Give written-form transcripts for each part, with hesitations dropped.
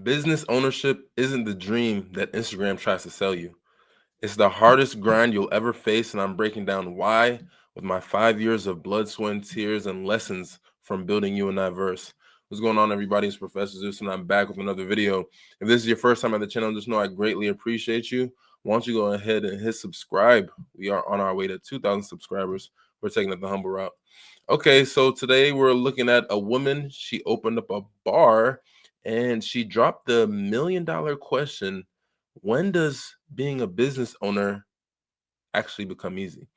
Business ownership isn't the dream that Instagram tries to sell you. It's the hardest grind you'll ever face, and I'm breaking down why with my 5 years of blood, sweat, and tears and lessons from building you and I verse. What's going on, everybody? It's Professor Zeus, and I'm back with another video. If this is your first time at the channel, just know I greatly appreciate you. Why don't you go ahead and hit subscribe? We are on our way to 2,000 subscribers. We're taking it the humble route. Okay, so today we're looking at a woman. She opened up a bar and she dropped the $1 million question: when does being a business owner actually become easy?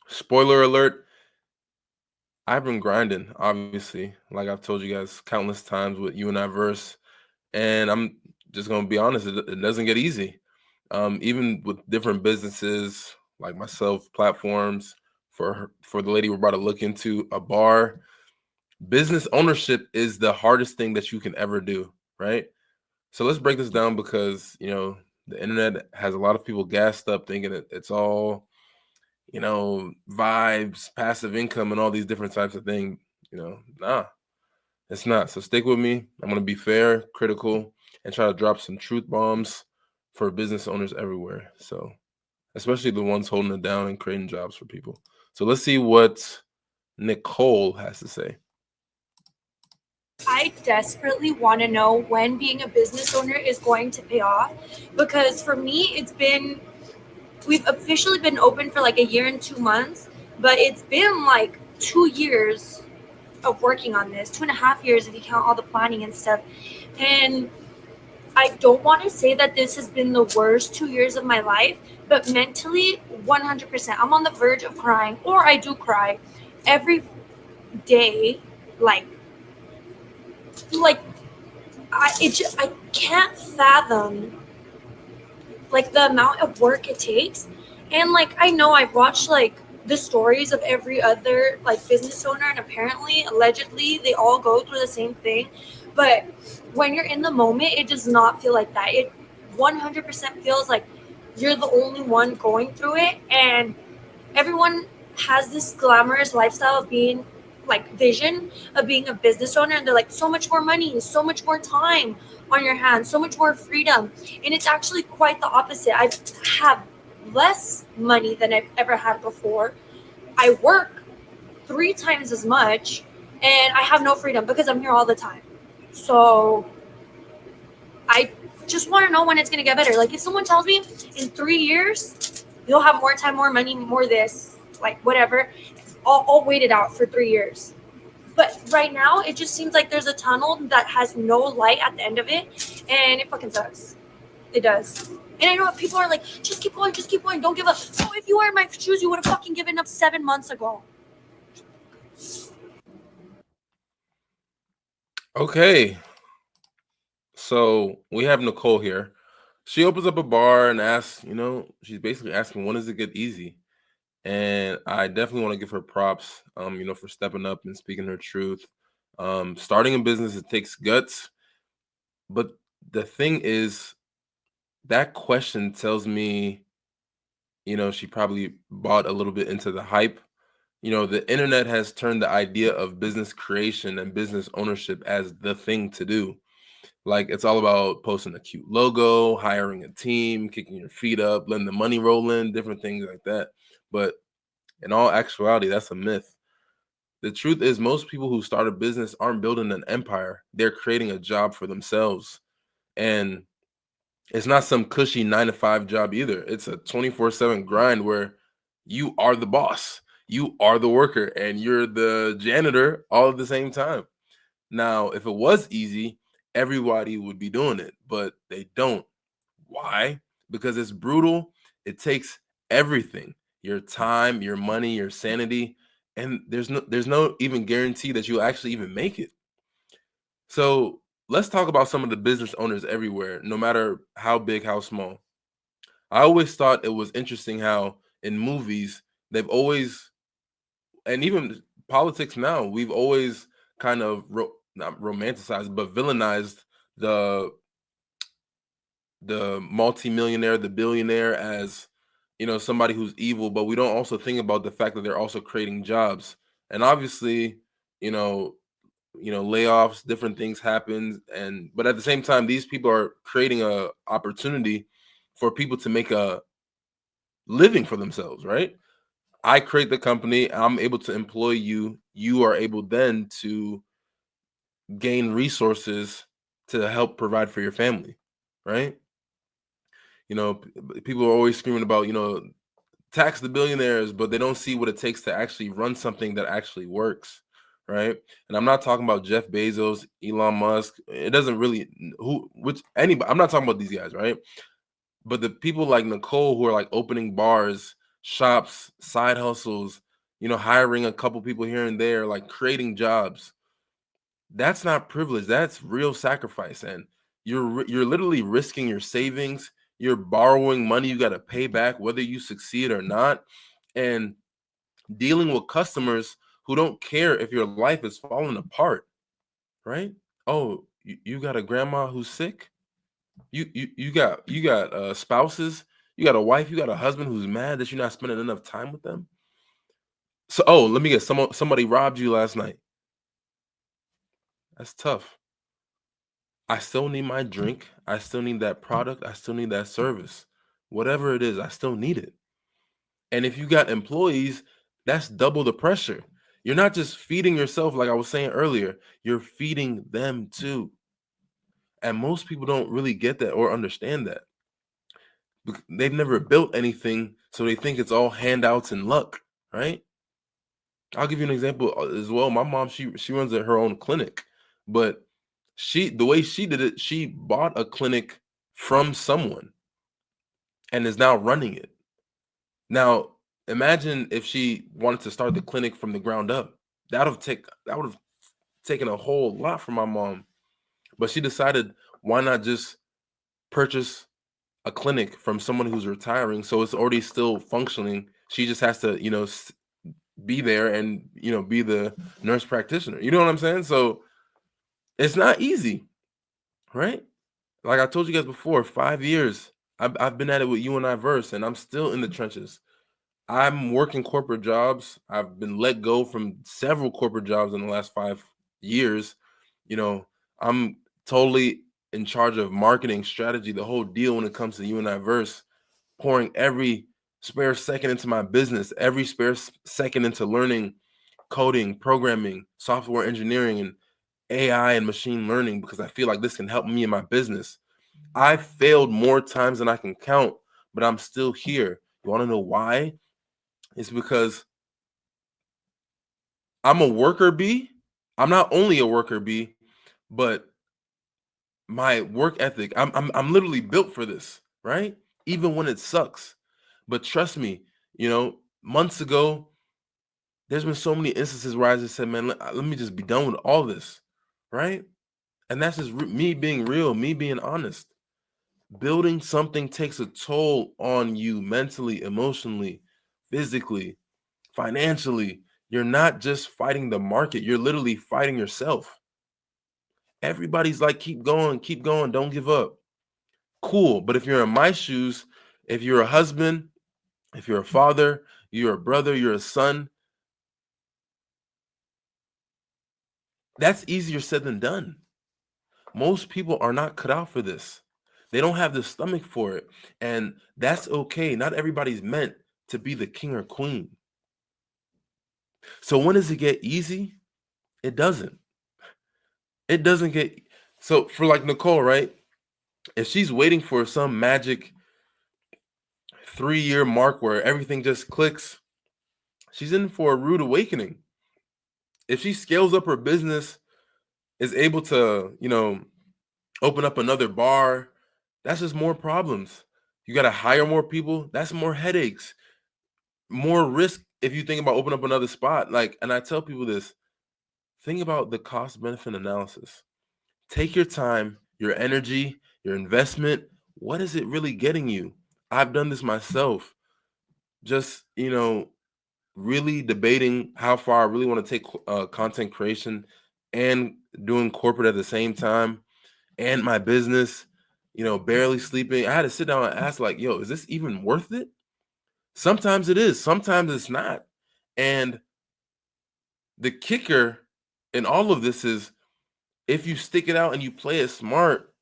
Spoiler alert, I've been grinding, obviously, like I've told you guys countless times with you and I verse, and I'm just gonna be honest, it doesn't get easy. Even with different businesses like myself, platforms for the lady we're about to look into, a bar. Business ownership is the hardest thing that you can ever do, right? So let's break this down because the internet has a lot of people gassed up thinking it's all vibes, passive income, and all these different types of things. Nah, it's not. So stick with me. I'm gonna be fair, critical, and try to drop some truth bombs for business owners everywhere. So especially the ones holding it down and creating jobs for people. So let's see what Nicole has to say. I desperately want to know when being a business owner is going to pay off because for me, we've officially been open for like a year and 2 months, but it's been like 2 years of working on this, 2.5 years if you count all the planning and stuff. And I don't want to say that this has been the worst 2 years of my life, but mentally, 100%. I'm on the verge of crying, or I do cry every day, like, like I can't fathom like the amount of work it takes. And like I know I've watched like the stories of every other like business owner, and apparently allegedly they all go through the same thing. But when you're in the moment, it does not feel like that. It 100% feels like you're the only one going through it, and everyone has this glamorous lifestyle of being like vision of being a business owner, and they're like so much more money, so much more time on your hands, so much more freedom. And it's actually quite the opposite. I have less money than I've ever had before. I work 3 times as much, and I have no freedom because I'm here all the time. So I just want to know when it's going to get better. Like if someone tells me in 3 years you'll have more time, more money, more this, like whatever, I'll wait it out for 3 years. But right now, it just seems like there's a tunnel that has no light at the end of it, and it fucking sucks. It does. And I know people are like, just keep going, don't give up. So if you were in my shoes, you would have fucking given up 7 months ago. Okay, so we have Nicole here. She opens up a bar and asks, she's basically asking, when does it get easy? And I definitely want to give her props, for stepping up and speaking her truth. Starting a business, it takes guts. But the thing is, that question tells me, she probably bought a little bit into the hype. The internet has turned the idea of business creation and business ownership as the thing to do. Like it's all about posting a cute logo, hiring a team, kicking your feet up, letting the money roll in, different things like that. But in all actuality, that's a myth. The truth is, most people who start a business aren't building an empire. They're creating a job for themselves. And it's not some cushy 9 to 5 job either. It's a 24/7 grind where you are the boss, you are the worker, and you're the janitor all at the same time. Now, if it was easy, everybody would be doing it, but they don't. Why? Because it's brutal. It takes everything: your time, your money, your sanity, and there's no even guarantee that you'll actually even make it. So let's talk about some of the business owners everywhere, no matter how big, how small. I always thought it was interesting how in movies they've always, and even politics now, we've always kind of not romanticized but villainized the multimillionaire, the billionaire as somebody who's evil, but we don't also think about the fact that they're also creating jobs. And obviously, you know, layoffs, different things happen, but at the same time, these people are creating a opportunity for people to make a living for themselves, right? I create the company, I'm able to employ you, you are able then to gain resources to help provide for your family, right? People are always screaming about, tax the billionaires, but they don't see what it takes to actually run something that actually works, right? And I'm not talking about Jeff Bezos, Elon Musk. It doesn't really who which anybody. I'm not talking about these guys, right? But the people like Nicole who are like opening bars, shops, side hustles, hiring a couple people here and there, like creating jobs. That's not privilege. That's real sacrifice, and you're literally risking your savings. You're borrowing money you got to pay back whether you succeed or not, and dealing with customers who don't care if your life is falling apart, right? Oh, you got a grandma who's sick. You got spouses. You got a wife. You got a husband who's mad that you're not spending enough time with them. So, oh, let me get somebody robbed you last night. That's tough. I still need my drink. I still need that product. I still need that service. Whatever it is, I still need it. And if you got employees, that's double the pressure. You're not just feeding yourself, like I was saying earlier, you're feeding them too. And most people don't really get that or understand that. They've never built anything, so they think it's all handouts and luck, right? I'll give you an example as well. My mom, she runs her own clinic, but the way she did it, she bought a clinic from someone and is now running it. Now, imagine if she wanted to start the clinic from the ground up. That would have taken a whole lot from my mom. But she decided, why not just purchase a clinic from someone who's retiring, so it's already still functioning. She just has to, be there and be the nurse practitioner. You know what I'm saying? So it's not easy, right? Like I told you guys before, 5 years. I've been at it with you and I verse, and I'm still in the trenches. I'm working corporate jobs. I've been let go from several corporate jobs in the last 5 years. You know, I'm totally in charge of marketing strategy, the whole deal when it comes to you and I verse, pouring every spare second into my business, every spare second into learning coding, programming, software engineering, and AI and machine learning because I feel like this can help me in my business. I failed more times than I can count, but I'm still here. You want to know why? It's because I'm a worker bee. I'm not only a worker bee, but my work ethic, I'm literally built for this, right? Even when it sucks. But trust me, months ago, there's been so many instances where I just said, man, let me just be done with all this, right? And that's just me being real, me being honest. Building something takes a toll on you mentally, emotionally, physically, financially. You're not just fighting the market, you're literally fighting yourself. Everybody's like, keep going, don't give up. Cool. But if you're in my shoes, if you're a husband, if you're a father, you're a brother, you're a son, that's easier said than done. Most people are not cut out for this. They don't have the stomach for it. And that's okay. Not everybody's meant to be the king or queen. So when does it get easy? It doesn't. It doesn't get so for like Nicole, right? If she's waiting for some magic 3-year mark where everything just clicks, she's in for a rude awakening. If she scales up her business, is able to, open up another bar, that's just more problems. You got to hire more people, that's more headaches, more risk if you think about opening up another spot. Like, and I tell people this, think about the cost benefit analysis. Take your time, your energy, your investment. What is it really getting you? I've done this myself. Just, really debating how far I really want to take content creation and doing corporate at the same time and my business, barely sleeping. I had to sit down and ask, like, yo, is this even worth it? Sometimes it is, sometimes it's not. And the kicker And all of this is, if you stick it out and you play it smart,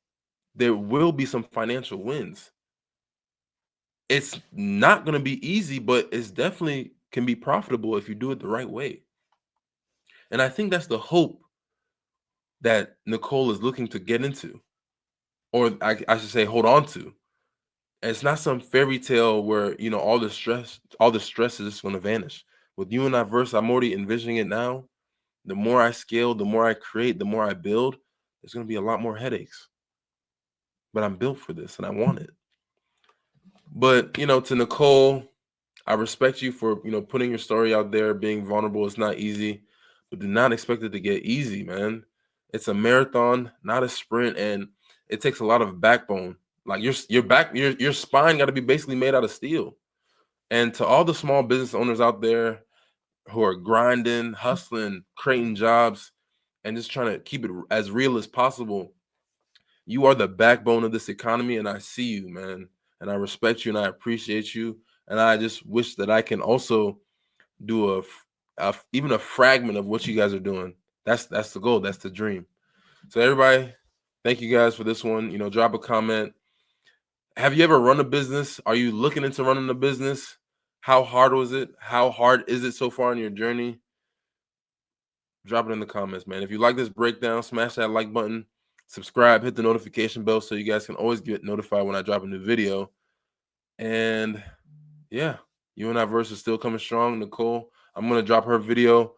there will be some financial wins. It's not going to be easy, but it's definitely can be profitable if you do it the right way. And I think that's the hope that Nicole is looking to get into, or I should say, hold on to. And it's not some fairy tale where all the stress is just going to vanish. With you and I verse, I'm already envisioning it now. The more I scale, the more I create, the more I build, there's going to be a lot more headaches. But I'm built for this and I want it. But, to Nicole, I respect you for, putting your story out there, being vulnerable. It's not easy, but do not expect it to get easy, man. It's a marathon, not a sprint, and it takes a lot of backbone. Like your spine got to be basically made out of steel. And to all the small business owners out there who are grinding, hustling, creating jobs, and just trying to keep it as real as possible, you are the backbone of this economy, and I see you, man. And I respect you and I appreciate you. And I just wish that I can also do even a fragment of what you guys are doing. That's the goal. That's the dream. So everybody, thank you guys for this one. Drop a comment. Have you ever run a business? Are you looking into running a business? How hard was it? How hard is it so far in your journey? Drop it in the comments, man. If you like this breakdown, smash that like button, subscribe, hit the notification bell so you guys can always get notified when I drop a new video. And yeah, you and I verse is still coming strong. Nicole, I'm gonna drop her video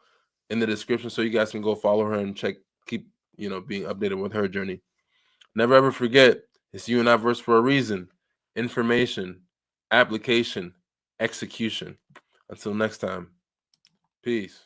in the description so you guys can go follow her and keep being updated with her journey. Never ever forget, it's you and I verse for a reason. Information, application, execution. Until next time, peace.